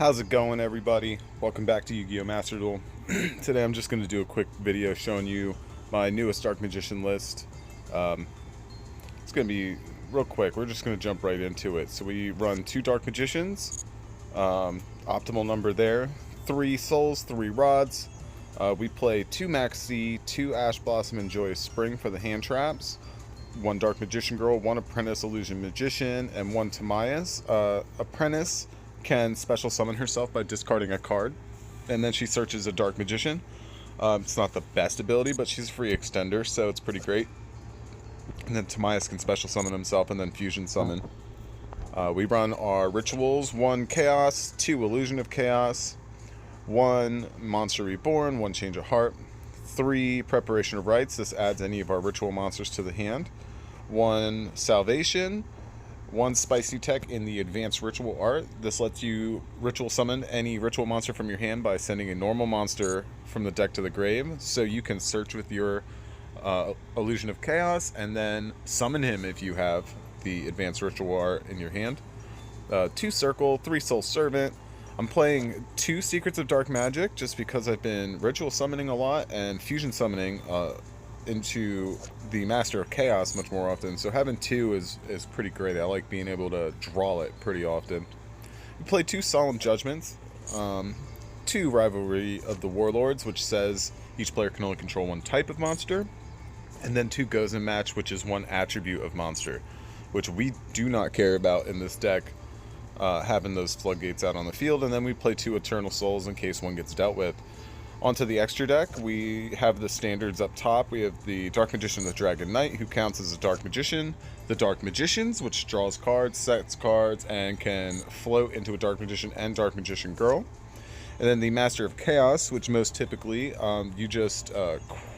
How's it going, everybody? Welcome back to Yu-Gi-Oh! Master Duel. Today I'm just going to do a quick video showing you my newest Dark Magician list. It's going to be real quick. We're just going to jump right into it. So we run 2 Dark Magicians, optimal number there, 3 Souls, 3 Rods. We play 2 Maxi, 2 Ash Blossom and Joyous Spring for the hand traps, 1 Dark Magician Girl, 1 Apprentice Illusion Magician, and 1 Timaeus. Apprentice can special summon herself by discarding a card, and then she searches a Dark Magician. It's not the best ability, but she's a free extender, so it's pretty great. And then Timaeus can special summon himself and then fusion summon. We run our rituals: 1 Chaos, 2 Illusion of Chaos, 1 Monster Reborn, 1 Change of Heart, 3 Preparation of Rites. This adds any of our ritual monsters to the hand. 1 Salvation, 1 Spicy Tech in the Advanced Ritual Art. This lets you ritual summon any ritual monster from your hand by sending a normal monster from the deck to the grave. So you can search with your Illusion of Chaos and then summon him if you have the Advanced Ritual Art in your hand. 2 Circle, 3 Soul Servant. I'm playing 2 Secrets of Dark Magic just because I've been ritual summoning a lot and fusion summoning into the Master of Chaos much more often, so having 2 is pretty great. I like being able to draw it pretty often. We play 2 Solemn Judgments, 2 Rivalry of the Warlords, which says each player can only control 1 type of monster, and then 2 Goes in Match, which is 1 attribute of monster, which we do not care about in this deck, having those Floodgates out on the field. And then we play 2 Eternal Souls in case one gets dealt with. Onto the extra deck, we have the standards up top. We have the Dark Magician, the Dragon Knight, who counts as a Dark Magician. The Dark Magicians, which draws cards, sets cards, and can float into a Dark Magician and Dark Magician Girl. And then the Master of Chaos, which most typically you just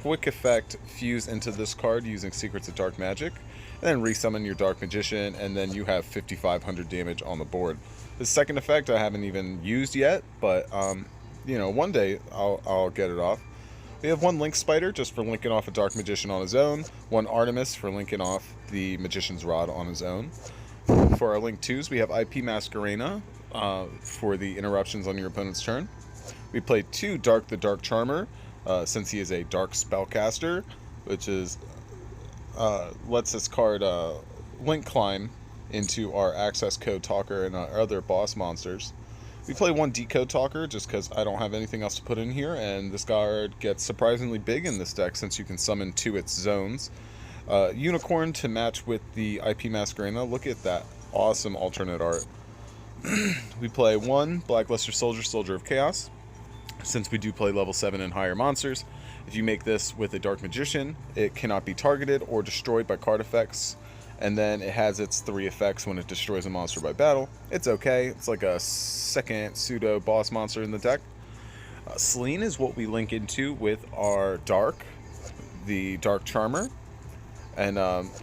quick effect fuse into this card using Secrets of Dark Magic, and then resummon your Dark Magician, and then you have 5,500 damage on the board. The second effect I haven't even used yet, but you know, one day I'll get it off. We have 1 Link Spider just for linking off a Dark Magician on his own, 1 Artemis for linking off the Magician's Rod on his own. For our Link 2s, we have IP Masquerena for the interruptions on your opponent's turn. We play 2 Dark the Dark Charmer since he is a Dark Spellcaster, which is lets this card link climb into our Access Code Talker and our other boss monsters. We play 1 Decode Talker just because I don't have anything else to put in here, and this card gets surprisingly big in this deck since you can summon 2 its zones. Unicorn to match with the IP Masquerena. Look at that awesome alternate art. We play 1 Blackluster Soldier, Soldier of Chaos, since we do play level 7 and higher monsters. If you make this with a Dark Magician, it cannot be targeted or destroyed by card effects. And then it has its 3 effects when it destroys a monster by battle. It's okay. It's like a second pseudo boss monster in the deck. Selene is what we link into with our Dark, the Dark Charmer. And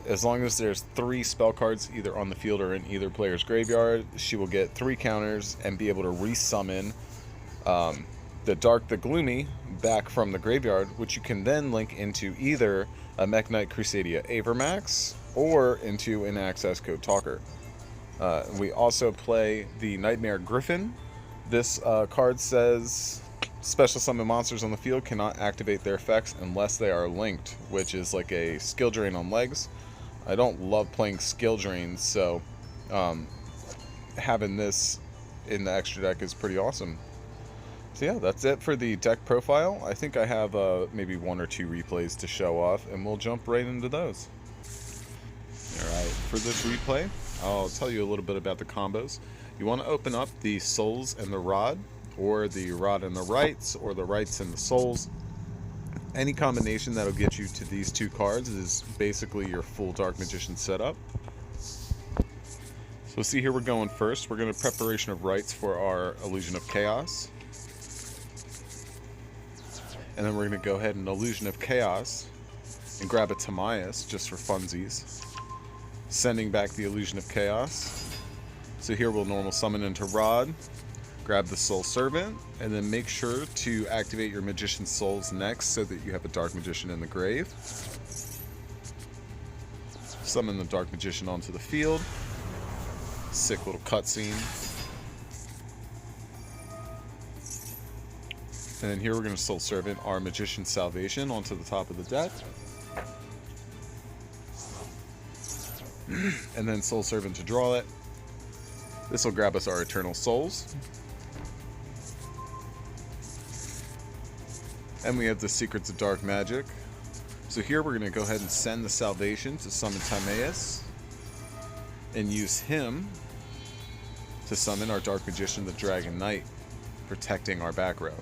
as long as there's 3 spell cards either on the field or in either player's graveyard, she will get 3 counters and be able to resummon the Dark the Gloomy back from the graveyard, which you can then link into either a Mech Knight Crusadia Avermax or into an Access Code Talker. We also play the Nightmare Griffin. This card says special summon monsters on the field cannot activate their effects unless they are linked, which is like a skill drain on legs. I don't love playing skill drains, so having this in the extra deck is pretty awesome. So yeah, that's it for the deck profile. I think I have maybe 1 or 2 replays to show off, and we'll jump right into those. Alright, for this replay, I'll tell you a little bit about the combos. You want to open up the Souls and the Rod, or the Rod and the Rites, or the Rites and the Souls. Any combination that'll get you to these 2 cards is basically your full Dark Magician setup. So see, here we're going first. We're going to Preparation of Rites for our Illusion of Chaos. And then we're going to go ahead and Illusion of Chaos and grab a Timaeus just for funsies, sending back the Illusion of Chaos. So here we'll normal summon into Rod, grab the Soul Servant, and then make sure to activate your Magician's Souls next so that you have a Dark Magician in the grave. Summon the Dark Magician onto the field. Sick little cutscene. And then here we're going to Soul Servant our Magician's Salvation onto the top of the deck. And then Soul Servant to draw it. This will grab us our Eternal Souls. And we have the Secrets of Dark Magic. So here we're going to go ahead and send the Salvation to summon Timaeus. And use him to summon our Dark Magician, the Dragon Knight, protecting our back row.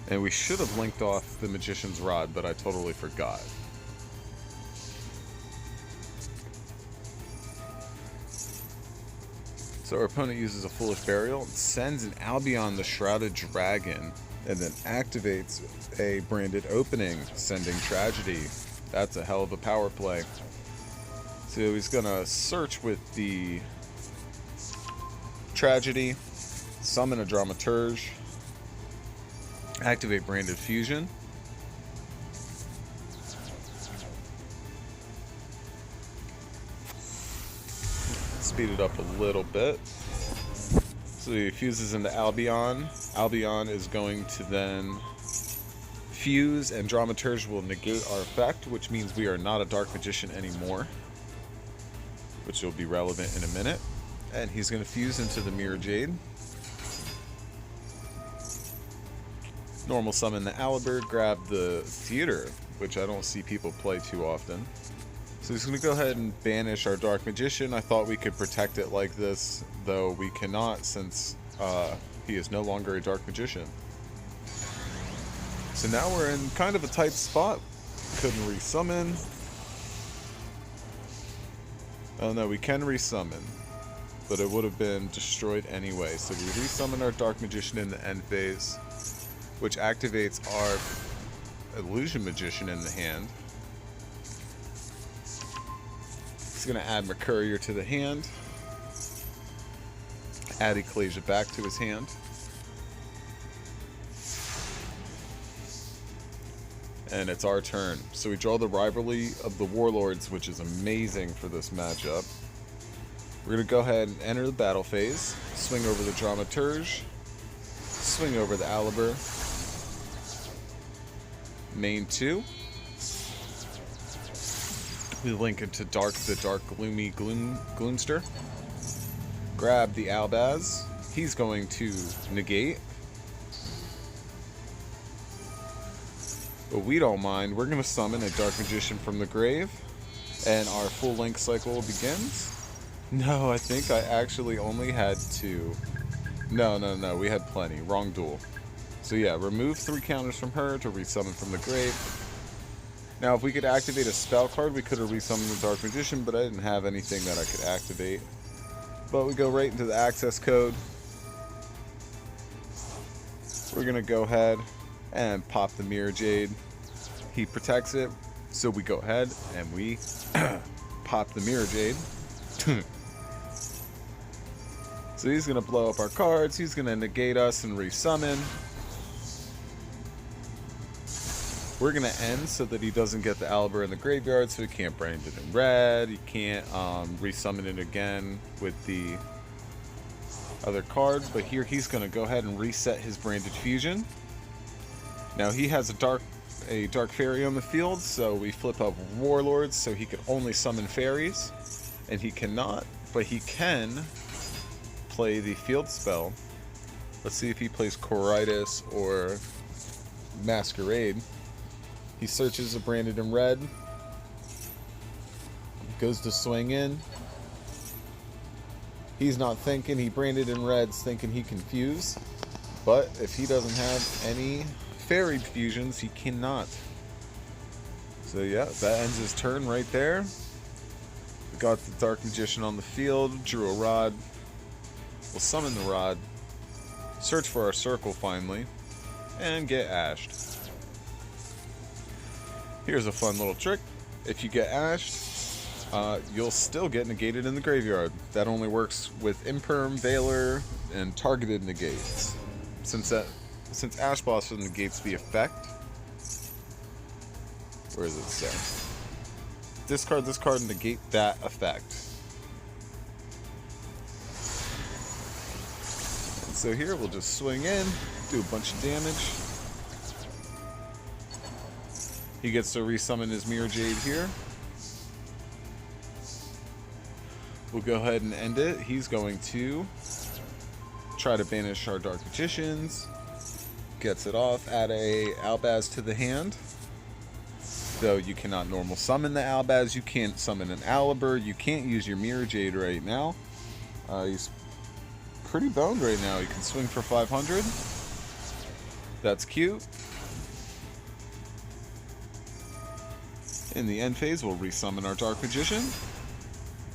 And we should have linked off the Magician's Rod, but I totally forgot. So our opponent uses a Foolish Burial and sends an Albion the Shrouded Dragon, and then activates a Branded Opening, sending Tragedy. That's a hell of a power play. So he's gonna search with the Tragedy, summon a Dramaturge, activate Branded Fusion, speed it up a little bit. So he fuses into Albion. Albion is going to then fuse, and Dramaturge will negate our effect, which means we are not a Dark Magician anymore, which will be relevant in a minute. And he's going to fuse into the Mirror Jade. Normal summon the Aliber, grab the Theater, which I don't see people play too often. So he's going to go ahead and banish our Dark Magician. I thought we could protect it like this, though we cannot, since he is no longer a Dark Magician. So now we're in kind of a tight spot. Couldn't resummon. Oh no, we can resummon, but it would have been destroyed anyway. So we resummon our Dark Magician in the end phase, which activates our Illusion Magician in the hand. He's going to add Mercurier to the hand, add Ecclesia back to his hand, and it's our turn. So we draw the Rivalry of the Warlords, which is amazing for this matchup. We're going to go ahead and enter the battle phase, swing over the Dramaturge, swing over the Aliber, main 2. We link into the dark gloomy Gloomster. Grab the Albaz. He's going to negate. But we don't mind. We're going to summon a Dark Magician from the grave. And our full link cycle begins. No, I think I actually only had 2. No. We had plenty. Wrong duel. So yeah, remove 3 counters from her to resummon from the grave. Now, if we could activate a spell card, we could have resummoned the Dark Magician, but I didn't have anything that I could activate. But we go right into the access code. We're going to go ahead and pop the Mirror Jade. He protects it, so we go ahead and we pop the Mirror Jade. So he's going to blow up our cards, he's going to negate us and resummon. We're going to end so that he doesn't get the Aliber in the graveyard, so he can't brand it in red, he can't resummon it again with the other card. But here he's going to go ahead and reset his Branded Fusion. Now he has a dark fairy on the field, so we flip up Warlords so he can only summon fairies. And he cannot, but he can play the field spell. Let's see if he plays Coritis or Masquerade. He searches a Branded in red, goes to swing in. He's not thinking, he Branded in red's thinking he can fuse, but if he doesn't have any fairy fusions, he cannot. So yeah, that ends his turn right there. We got the Dark Magician on the field, drew a rod. We'll summon the rod, search for our circle finally, and get ashed. Here's a fun little trick. If you get ashed, you'll still get negated in the graveyard. That only works with Imperm, Veiler, and targeted negates. Since Ash Blossom negates the effect, where does it say? Discard this card and negate that effect. So here we'll just swing in, do a bunch of damage. He gets to resummon his Mirror Jade here. We'll go ahead and end it. He's going to try to banish our Dark Magicians. Gets it off. Add a Albaz to the hand. Though you cannot normal summon the Albaz. You can't summon an Alibur. You can't use your Mirror Jade right now. He's pretty boned right now. He can swing for 500. That's cute. In the end phase, we'll resummon our Dark Magician.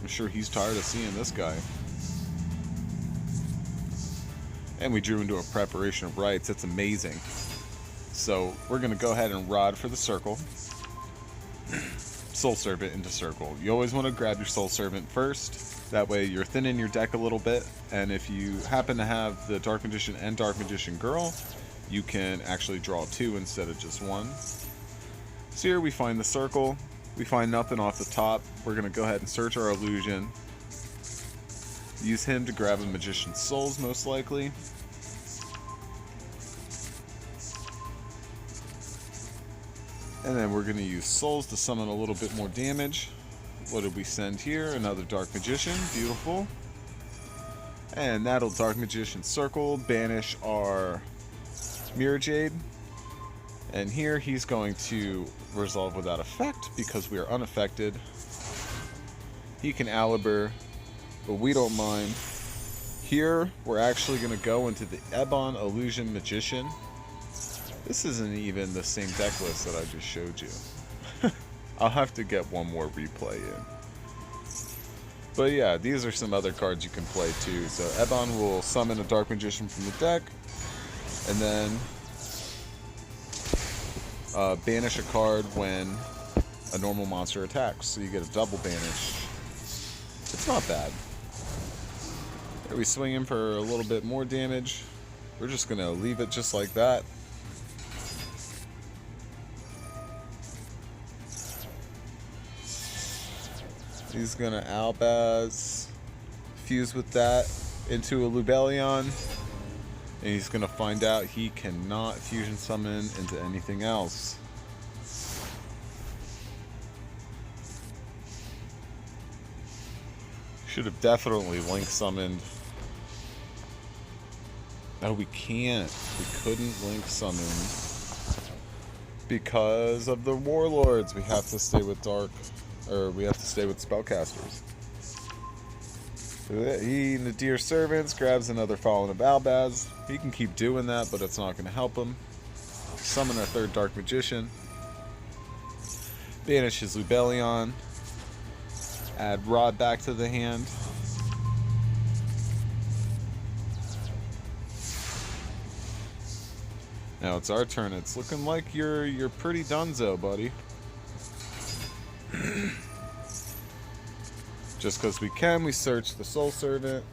I'm sure he's tired of seeing this guy. And we drew into a preparation of rights. It's amazing. So we're going to go ahead and rod for the circle. Soul Servant into circle. You always want to grab your Soul Servant first. That way you're thinning your deck a little bit. And if you happen to have the Dark Magician and Dark Magician Girl, you can actually draw 2 instead of just 1. So here we find the circle. We find nothing off the top. We're going to go ahead and search our illusion. Use him to grab a Magician's Souls, most likely. And then we're going to use Souls to summon a little bit more damage. What did we send here? Another Dark Magician. Beautiful. And that'll Dark Magician Circle, banish our Mirror Jade. And here he's going to resolve without effect because we are unaffected. He can Alibur, but we don't mind. Here we're actually going to go into the Ebon Illusion Magician. This isn't even the same deck list that I just showed you. I'll have to get one more replay in. But yeah, these are some other cards you can play too. So Ebon will summon a Dark Magician from the deck, and then banish a card when a normal monster attacks, so you get a double banish. It's not bad. Here we swing in for a little bit more damage. We're just going to leave it just like that. He's going to Albaz, fuse with that into a Lubellion. And he's going to find out he cannot fusion summon into anything else. Should have definitely link summoned. No, we can't. We couldn't link summon because of the warlords. We have to stay with dark, or we have to stay with spellcasters. He Nadir Servants grabs another Fallen of Albaz. He can keep doing that, but it's not going to help him. Summon our third Dark Magician. Banish his Lubellion. Add Rod back to the hand. Now it's our turn. It's looking like you're pretty donezo, buddy. Just because we can, we search the Soul Servant.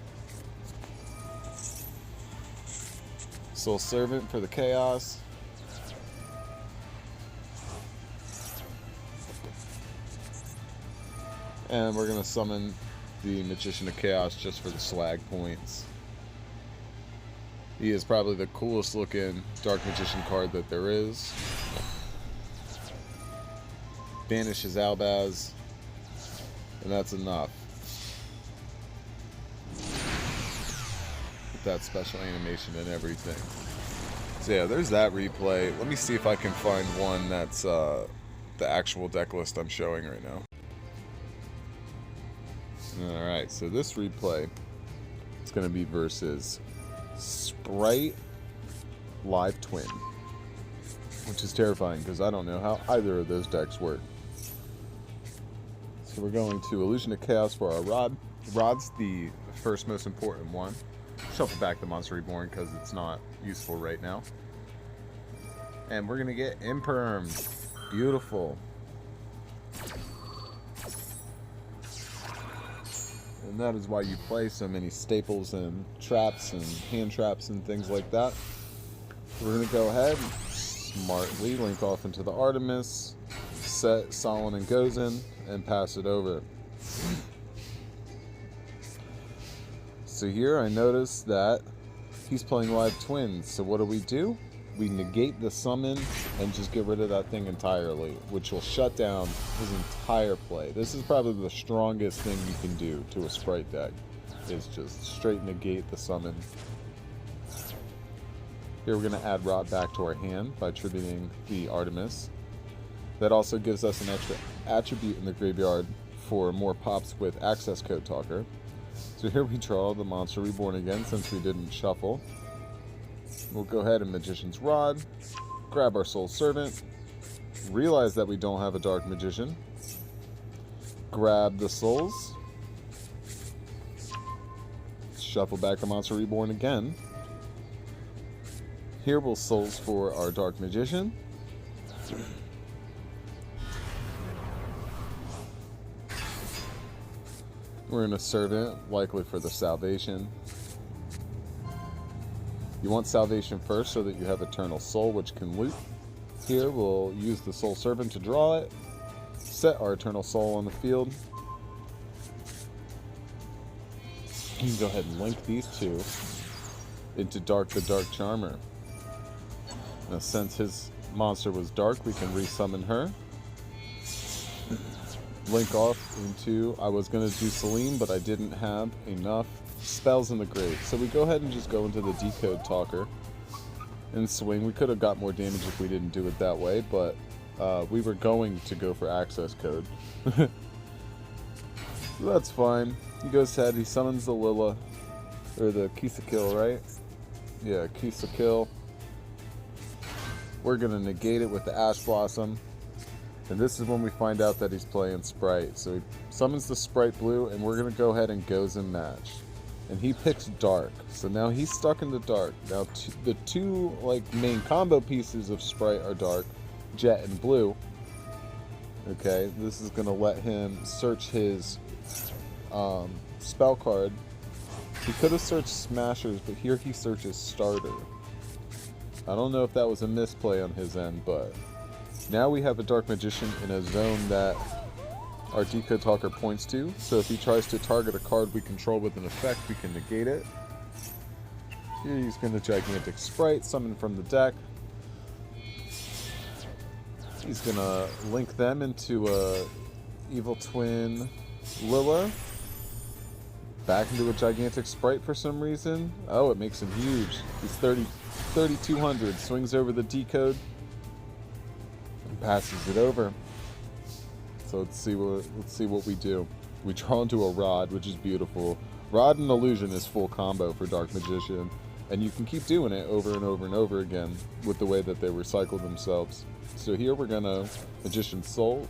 Soul Servant for the Chaos. And we're going to summon the Magician of Chaos just for the swag points. He is probably the coolest looking Dark Magician card that there is. Banish his Albaz. And that's enough. With that special animation and everything. So yeah, there's that replay. Let me see if I can find one that's the actual deck list I'm showing right now. Alright, so this replay is going to be versus Sprite Live Twin. Which is terrifying because I don't know how either of those decks work. So we're going to Illusion of Chaos for our Rod. Rod's the first most important one. Shuffle back the Monster Reborn because it's not useful right now. And we're going to get Imperm. Beautiful. And that is why you play so many staples and traps and hand traps and things like that. We're going to go ahead and smartly link off into the Artemis, set Solon and Gozen, and pass it over. So here I notice that He's playing live twins, so what do? We negate the summon and just get rid of that thing entirely, which will shut down his entire play. This is probably the strongest thing you can do to a Sprite deck, is just straight negate the summon. Here we're going to add Rot back to our hand by tributing the Artemis. That also gives us an extra attribute in the graveyard for more pops with Access Code Talker. So here we draw the Monster Reborn again since we didn't shuffle. We'll go ahead and Magician's Rod, grab our Soul Servant, realize that we don't have a Dark Magician, grab the Souls, shuffle back the Monster Reborn again. Here we'll Souls for our Dark Magician. We're in a Servant, likely for the Salvation. You want Salvation first so that you have Eternal Soul, which can loop. Here we'll use the Soul Servant to draw it, set our Eternal Soul on the field. You can go ahead and link these two into Dark the Dark Charmer. Now, since his monster was dark, we can resummon her. Link off into, I was going to do Celine, but I didn't have enough spells in the grave. So we go ahead and just go into the Decode Talker and swing. We could have got more damage if we didn't do it that way, but we were going to go for Access Code. So that's fine. He goes ahead, he summons the Lilla, or the Kill, right? Yeah, Kill. We're going to negate it with the Ash Blossom. And this is when we find out that he's playing Sprite. So he summons the Sprite Blue, and we're going to go ahead and goes and match. And he picks Dark. So now he's stuck in the Dark. Now the two main combo pieces of Sprite are Dark, Jet and Blue. Okay, this is going to let him search his spell card. He could have searched Smashers, but here he searches Starter. I don't know if that was a misplay on his end, but now we have a Dark Magician in a zone that our Decode Talker points to. So if he tries to target a card we control with an effect, we can negate it. Here he's going to Gigantic Sprite, summon from the deck. He's going to link them into a Evil Twin Lilla. Back into a Gigantic Sprite for some reason. Oh, it makes him huge. He's 3,200. Swings over the Decode. And passes it over. So let's see what we do. We draw into a Rod, which is beautiful. Rod and Illusion is full combo for Dark Magician. And you can keep doing it over and over and over again with the way that they recycle themselves. So here we're gonna Magician's Soul,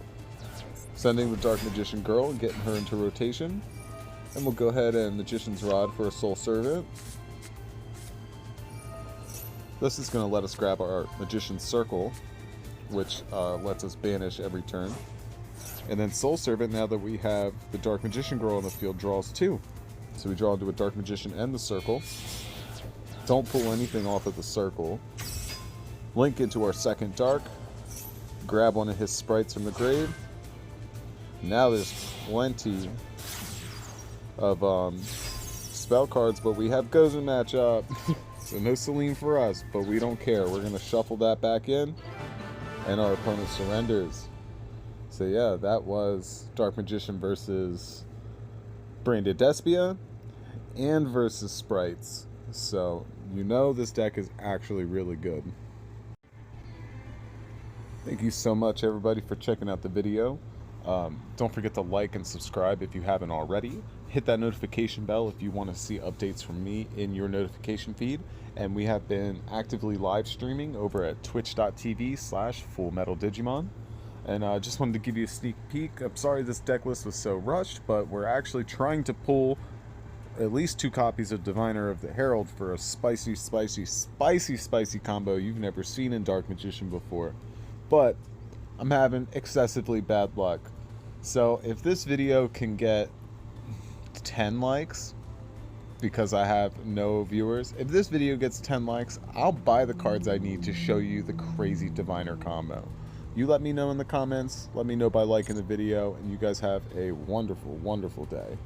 sending the Dark Magician Girl and getting her into rotation. And we'll go ahead and Magician's Rod for a Soul Servant. This is going to let us grab our Magician's Circle, which lets us banish every turn. And then Soul Servant, now that we have the Dark Magician Girl on the field, draws two. So we draw into a Dark Magician and the Circle. Don't pull anything off of the Circle. Link into our second Dark. Grab one of his Sprites from the grave. Now there's plenty of spell cards, but we have Gozen matchup. So no Celine for us, but we don't care. We're going to shuffle that back in, and our opponent surrenders. So yeah, that was Dark Magician versus Branded Despia, and versus Sprites. So you know this deck is actually really good. Thank you so much, everybody, for checking out the video. Don't forget to like and subscribe if you haven't already. Hit that notification bell if you want to see updates from me in your notification feed. And we have been actively live streaming over at twitch.tv/FullMetalDigimon. And I just wanted to give you a sneak peek. I'm sorry this deck list was so rushed, but we're actually trying to pull at least 2 copies of Diviner of the Herald for a spicy combo you've never seen in Dark Magician before. But I'm having excessively bad luck. So if this video can get 10 likes, because I have no viewers, if this video gets 10 likes, I'll buy the cards I need to show you the crazy Diviner combo. You let me know in the comments, let me know by liking the video, and you guys have a wonderful, wonderful day.